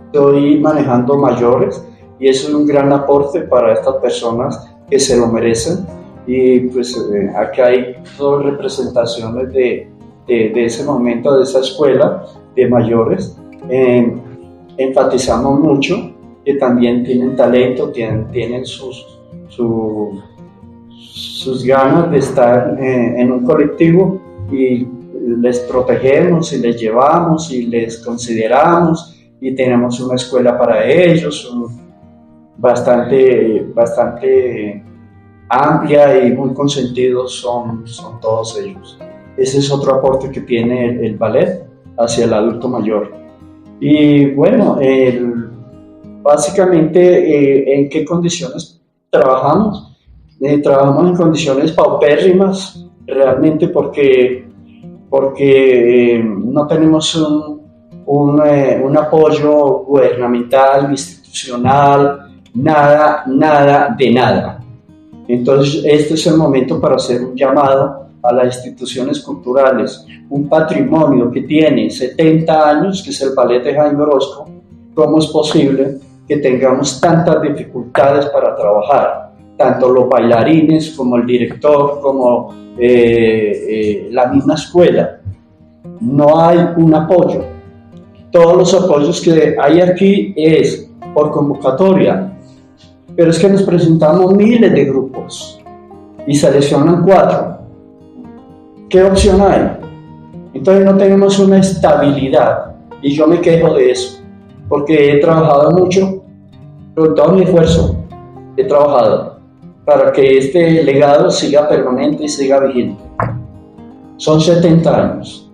Estoy manejando mayores y eso es un gran aporte para estas personas que se lo merecen. Y pues acá hay dos representaciones de ese momento, de esa escuela de mayores. Enfatizamos mucho que también tienen talento, tienen sus ganas de estar en un colectivo, y les protegemos y les llevamos y les consideramos, y tenemos una escuela para ellos bastante amplia y muy consentidos son todos ellos. Ese es otro aporte que tiene el ballet hacia el adulto mayor. Y bueno, básicamente, ¿en qué condiciones trabajamos? Trabajamos en condiciones paupérrimas, realmente porque no tenemos un apoyo gubernamental, institucional, nada de nada. Entonces este es el momento para hacer un llamado a las instituciones culturales, un patrimonio que tiene 70 años, que es el ballet de Jaime Orozco. ¿Cómo es posible que tengamos tantas dificultades para trabajar? Tanto los bailarines como el director, como la misma escuela. No hay un apoyo. Todos los apoyos que hay aquí es por convocatoria, pero es que nos presentamos miles de grupos y seleccionan 4. ¿Qué opción hay? Entonces no tenemos una estabilidad, y yo me quejo de eso, porque he trabajado mucho, con todo mi esfuerzo he trabajado para que este legado siga permanente y siga vigente. Son 70 años.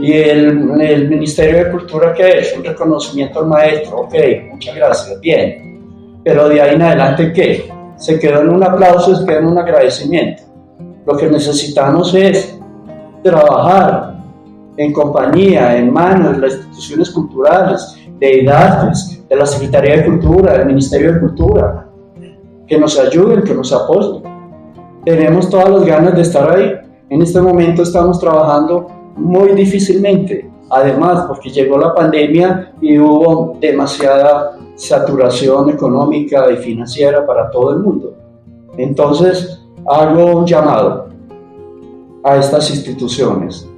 Y el Ministerio de Cultura, que ha hecho un reconocimiento al maestro, ok, muchas gracias, bien. Pero de ahí en adelante, ¿qué? Se quedó en un aplauso, se quedó en un agradecimiento. Lo que necesitamos es trabajar en compañía, en manos de las instituciones culturales, de IDARTES, de la Secretaría de Cultura, del Ministerio de Cultura, que nos ayuden, que nos apoyen. Tenemos todas las ganas de estar ahí. En este momento estamos trabajando muy difícilmente, además porque llegó la pandemia y hubo demasiada saturación económica y financiera para todo el mundo. Entonces hago un llamado a estas instituciones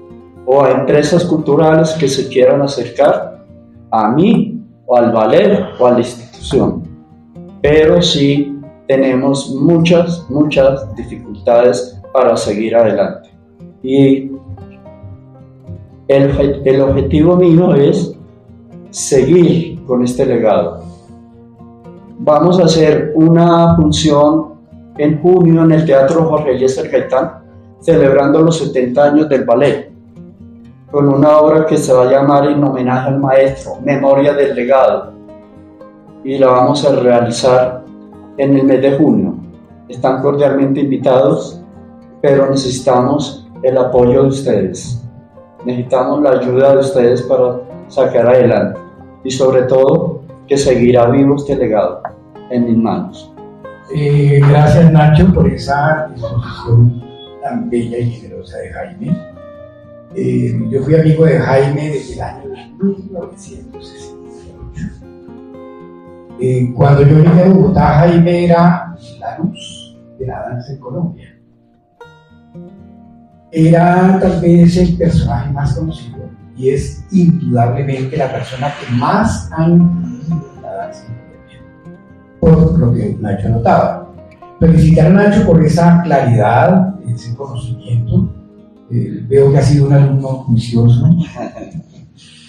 o a empresas culturales que se quieran acercar a mí o al ballet o a la institución, pero sí tenemos muchas dificultades para seguir adelante. Y el objetivo mío es seguir con este legado. Vamos a hacer una función en junio en el Teatro Jorge Eliezer Gaitán, celebrando los 70 años del ballet, con una obra que se va a llamar En homenaje al maestro, Memoria del legado, y la vamos a realizar en el mes de junio. Están cordialmente invitados, pero necesitamos el apoyo de ustedes. Necesitamos la ayuda de ustedes para sacar adelante, y sobre todo que seguirá vivo este legado en mis manos. Gracias, Nacho, por esa exposición tan bella y generosa de Jaime. Yo fui amigo de Jaime desde el año 1968. Cuando yo llegué a Bogotá, Jaime era la luz de la danza en Colombia. Era tal vez el personaje más conocido y es indudablemente la persona que más ha influido en la danza en Colombia, por lo que Nacho notaba. Felicitar a Nacho por esa claridad, ese conocimiento. Veo que ha sido un alumno juicioso,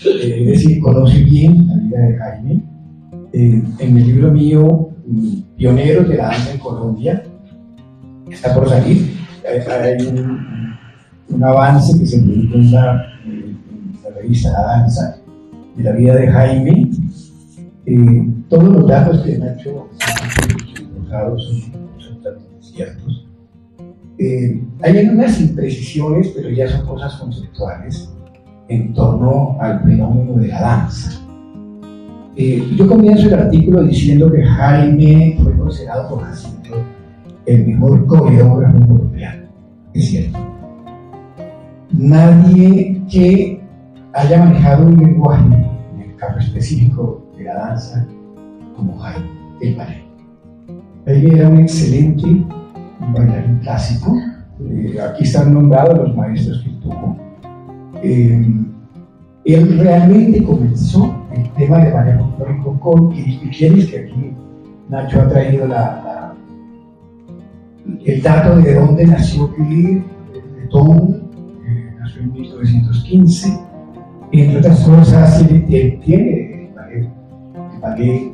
es decir, conoce bien la vida de Jaime. En el libro mío, Pioneros de la danza en Colombia, está por salir. Hay un avance que se publicó en la revista La Danza de la vida de Jaime. Todos los datos que Nacho ha son absolutamente ciertos. Hay algunas imprecisiones, pero ya son cosas conceptuales en torno al fenómeno de la danza. Yo comienzo el artículo diciendo que Jaime fue considerado por Jacinto el mejor coreógrafo colombiano. Es cierto. Nadie que haya manejado un lenguaje en el campo específico de la danza como Jaime, el ballet. Jaime era un excelente bailarín clásico. Aquí están nombrados los maestros que tuvo. Él realmente comenzó el tema de ballet folclórico con Quieres, que aquí Nacho ha traído el dato de dónde nació Quieres, de Tom, nació en 1915. Entre otras cosas, él tiene el ballet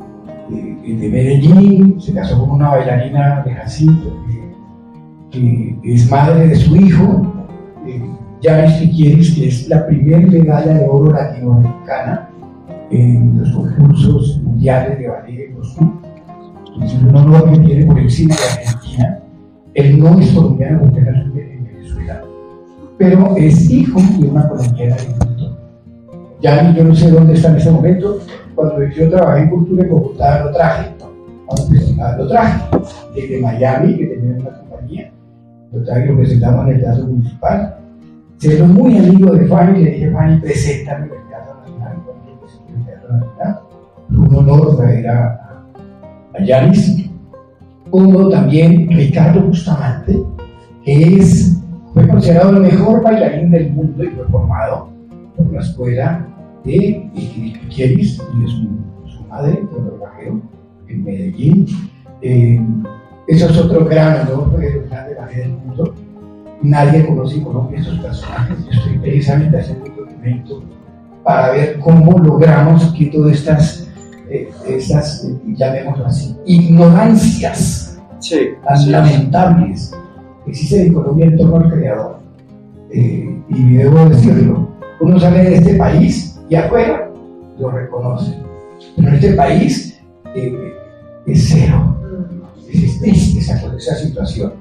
de Medellín, se casó con una bailarina de Jacinto, que es madre de su hijo, Yaris Piquieres, que es la primera medalla de oro latinoamericana en los concursos mundiales de ballet en Moscú. Es un honor que tiene por encima de Argentina. Él no es colombiano porque nació en Venezuela, pero es hijo de una colombiana de Quito. Yaris, yo no sé dónde está en este momento. Cuando yo trabajé en cultura en Bogotá, lo traje a un festival, lo traje desde Miami, que tenía una compañía, lo traje y lo presentamos en el Teatro Municipal. Siendo muy amigo de Fanny, le dije: Fanny, preséntame en el Teatro Nacional. Cuando yo presenté en el Teatro Nacional, fue un honor traer a Yanis. Como también Ricardo Bustamante, que fue considerado el mejor bailarín del mundo y fue formado por la escuela de Piquieres y de su madre, Teodoro Bajero, en Medellín. Eso es otro gran honor, fue el grande ballet del mundo. Nadie conoce en Colombia estos personajes. Yo estoy precisamente haciendo un documento para ver cómo logramos que todas estas llamémoslo así, ignorancias tan lamentables que existen en Colombia en torno al creador. Y debo decirlo, uno sale de este país y afuera lo reconoce, pero en este país es cero. Es triste esa situación.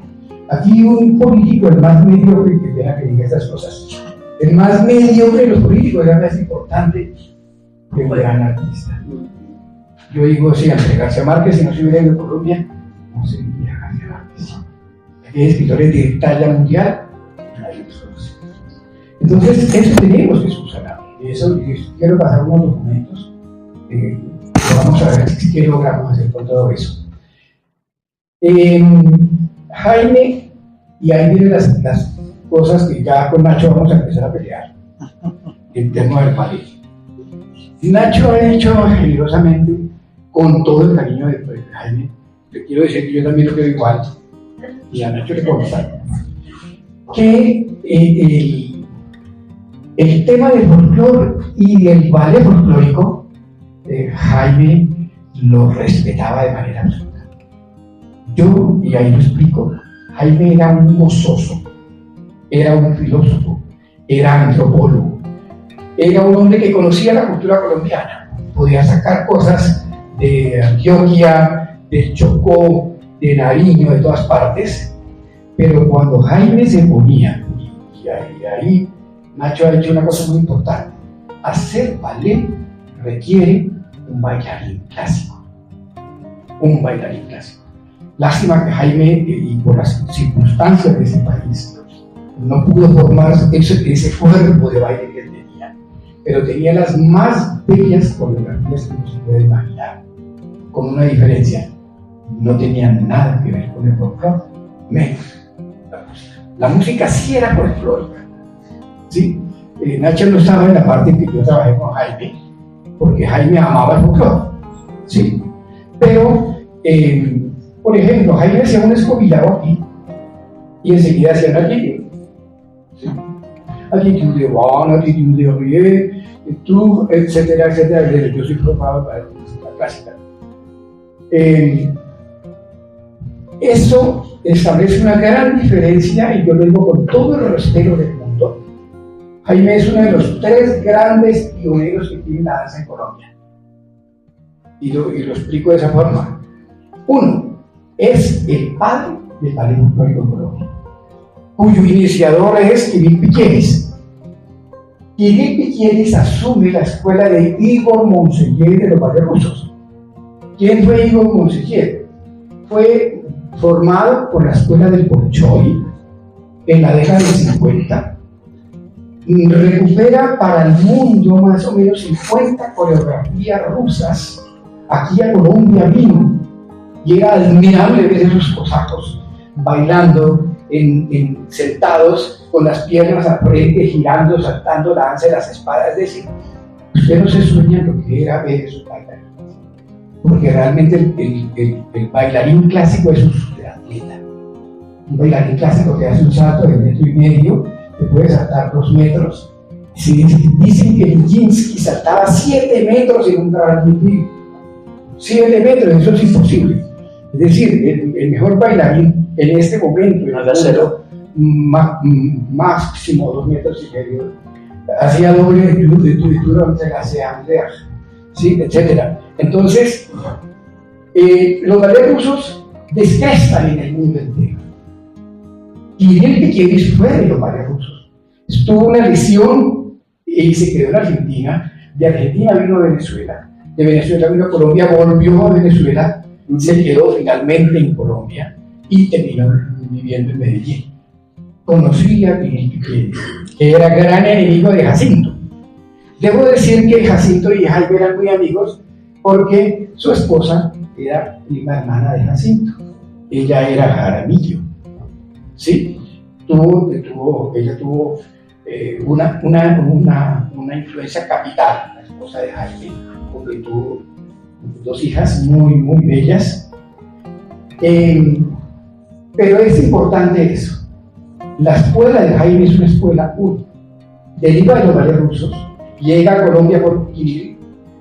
Aquí un político, el más mediocre, que viene a que diga estas cosas, el más mediocre de los políticos era más importante que un gran artista. Yo digo, sí, ante García Márquez, si no se hubiera ido a Colombia, no sería García Márquez. Aquí hay escritores de talla mundial, nadie los conoce. Entonces, eso tenemos que subsanar. Y quiero pasar unos documentos. Vamos a ver qué logramos hacer con todo eso. Jaime, y ahí vienen las cosas que ya con Nacho vamos a empezar a pelear, el tema del ballet. Nacho ha hecho generosamente, con todo el cariño de Jaime, le quiero decir que yo también lo quiero igual, y a Nacho le consta, que el tema del folclore y del ballet folclórico, Jaime lo respetaba de manera absoluta. Yo, y ahí lo explico, Jaime era un gozoso, era un filósofo, era antropólogo, era un hombre que conocía la cultura colombiana, podía sacar cosas de Antioquia, del Chocó, de Nariño, de todas partes, pero cuando Jaime se ponía, y ahí Nacho ha hecho una cosa muy importante, hacer ballet requiere un bailarín clásico, un bailarín clásico. Lástima que Jaime, y por las circunstancias de ese país, no pudo formar ese cuerpo de baile que él tenía, pero tenía las más bellas coreografías que se puede imaginar, con una diferencia: no tenía nada que ver con el folclore, menos la música. La música sí era folclórica, ¿sí? Nacha no estaba en la parte en que yo trabajé con Jaime, porque Jaime amaba el folclore, ¿sí? Pero, por ejemplo, Jaime hacía un escobillado aquí y enseguida hacía un alquillo, ¿sí? Attitude de Van, attitude de Rie, etcétera, etcétera. Yo soy formado para la música clásica. Eso establece una gran diferencia, y yo lo digo con todo el respeto del mundo. Jaime es uno de los 3 grandes pioneros que tiene la danza en Colombia. Y lo explico de esa forma. 1. Es el padre del ballet folclórico en Colombia, cuyo iniciador es Kirill Piqueres. Kirill Piqueres asume la escuela de Igor Montsevier de los ballets rusos. ¿Quién fue Igor Montsevier? Fue formado por la escuela del Bolshoi en la década del 50. Recupera para el mundo más o menos 50 coreografías rusas. Aquí a Colombia vino y era admirable ver esos cosacos bailando sentados con las piernas al frente, girando, saltando la danza de las espadas. Es decir, usted no se sueña lo que era ver esos bailarines, porque realmente el bailarín clásico es un superatleta. Un bailarín clásico que hace un salto de 1,5 metros, que puede saltar 2 metros. Si dicen que Nijinsky saltaba 7 metros en un transmitido, 7 metros, eso es imposible. Es decir, el mejor bailarín en este momento, en el mundo, máximo 2,5 metros, hacía doble de tubitura entre la Seandrea, ¿sí? Etcétera. Entonces, los ballets rusos descrestan en el mundo entero. Kirill Piqueres fue de los ballets rusos. Estuvo una lesión y se quedó en Argentina. De Argentina vino a Venezuela. De Venezuela vino a Colombia, volvió a Venezuela, se quedó finalmente en Colombia y terminó viviendo en Medellín. Conocí a Kirill Piqueres, que era gran enemigo de Jacinto. Debo decir que Jacinto y Jaime eran muy amigos porque su esposa era prima hermana de Jacinto. Ella era Jaramillo, ¿sí? Ella tuvo una influencia capital, la esposa de Jaime, porque tuvo 2 hijas muy, muy bellas. Pero es importante eso. La escuela de Jaime es una escuela única. Deriva de los ballets rusos, llega a Colombia por Kirill,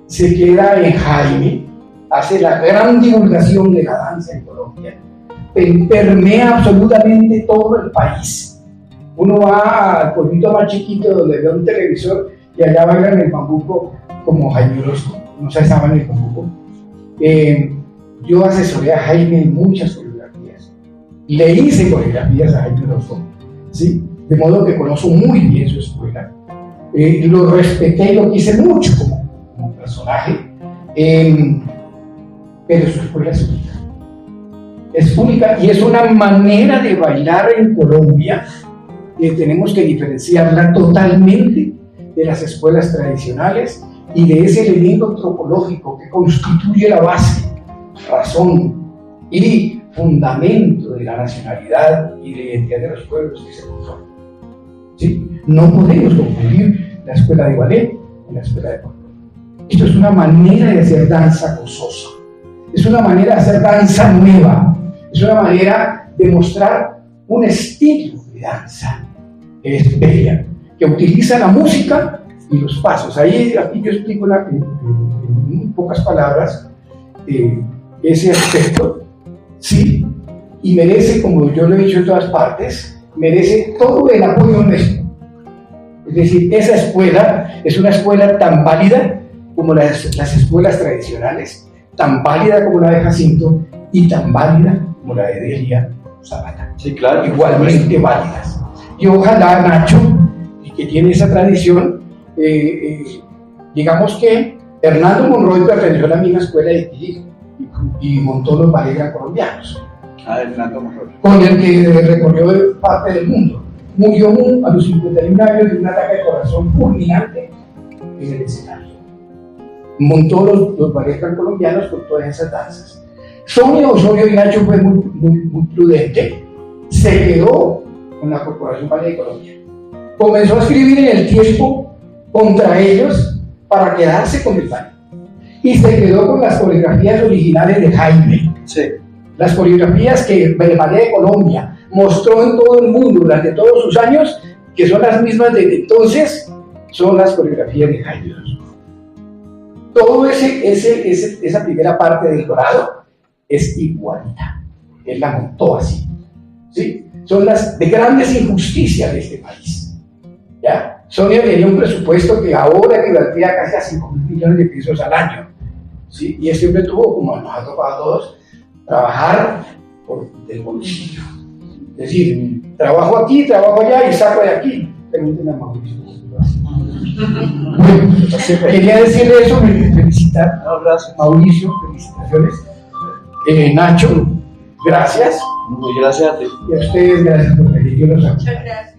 se queda en Jaime, hace la gran divulgación de la danza en Colombia, permea absolutamente todo el país. Uno va al pueblito más chiquito donde ve un televisor y allá bailan el bambuco como Jaime Orozco, no se saben el bambuco. Yo asesoré a Jaime en muchas coreografías, le hice coreografías a Jaime Orozco, ¿sí? De modo que conozco muy bien su escuela. Lo respeté y lo quise mucho como personaje, pero su escuela es única. Es única y es una manera de bailar en Colombia que tenemos que diferenciarla totalmente de las escuelas tradicionales y de ese elemento antropológico que constituye la base, razón y fundamento de la nacionalidad y de la identidad de los pueblos que se conforman. ¿Sí? No podemos confundir la escuela de ballet con la escuela de folclore. Esto es una manera de hacer danza gozosa, es una manera de hacer danza nueva, es una manera de mostrar un estilo de danza que es bella, que utiliza la música y los pasos. Aquí yo explico en pocas palabras ese aspecto, sí, y merece, como yo lo he dicho en todas partes, merece todo el apoyo nuestro. Es decir, esa escuela es una escuela tan válida como las escuelas tradicionales, tan válida como la de Jacinto y tan válida como la de Delia Zapata. Sí, claro. Igualmente válidas. Y ojalá Nacho, que tiene esa tradición, digamos que Hernando Monroy perteneció a la misma escuela de Kirill y montó los ballets colombianos. Hernando Monroy. Con el que recorrió parte del mundo. murió a los 51 años de un ataque de corazón fulminante en el escenario. Montó los ballets colombianos con todas esas danzas. Sonia Osorio y Nacho fue muy prudente, se quedó con la Corporación Ballet de Colombia. Comenzó a escribir en el tiempo contra ellos para quedarse con el ballet. Y se quedó con las coreografías originales de Jaime. Sí. Las coreografías que el Ballet de Colombia mostró en todo el mundo durante todos sus años, que son las mismas desde entonces, son las coreografías de Jaime. Todo esa primera parte del dorado es igualita. Él la montó así. ¿Sí? Son las de grandes injusticias de este país. ¿Ya? Sonia tenía un presupuesto que ahora equivalía casi a 5.000 millones de pesos al año. ¿Sí? Y este hombre tuvo, como nos ha tocado a todos, trabajar del bolsillo. Es decir, trabajo aquí, trabajo allá y saco de aquí. Pregúntenle a Mauricio. Bueno, quería decirle eso, felicitar. Gracias. Mauricio, felicitaciones. Nacho, gracias. Muy gracias a ti. Y a ustedes, gracias por venir. Yo los amo. Muchas gracias.